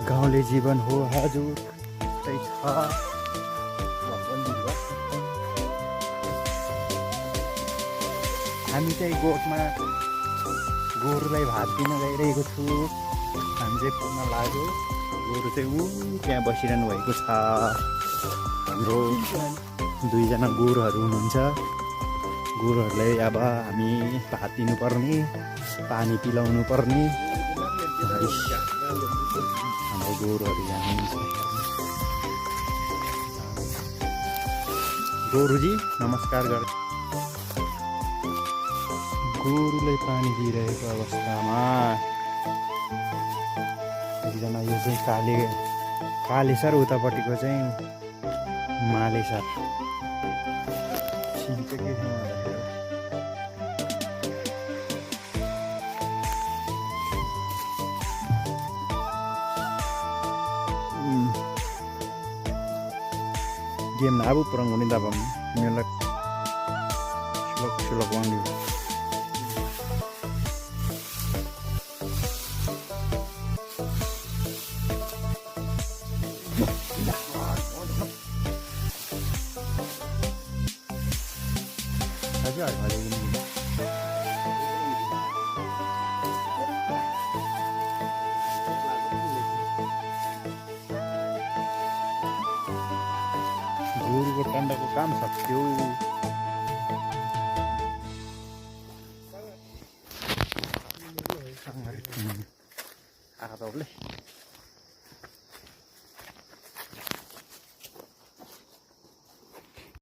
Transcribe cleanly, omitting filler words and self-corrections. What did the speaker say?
गाउँले जीवन हो हजुर, त्यही छ। हामी चाहिँ गोठमा गोरुलाई भात दिन गइरहेको छु। हामी चाहिँ पुग्न लाग्यो। गोरु चाहिँ त्यहाँ बसिरहनु भएको छ। हाम्रो दुईजना गोरुहरू हुनुहुन्छ। गोरुहरूलाई अब हामी भात दिनुपर्ने, पानी पिलाउनु पर्ने। हाम्रो गोरुहरू यहाँ हुनुहुन्छ। गोरुजी नमस्कार गर। गोरुलाई पानी दिइरहेको अवस्थामा एकजना यो चाहिँ काले सर, उतापट्टिको चाहिँ माले सर। चिन्छ के game na abu perang ini dabam melek sulok wangi. Saja ada ini. गोरुको टन्डाको काम सक्यो। आधा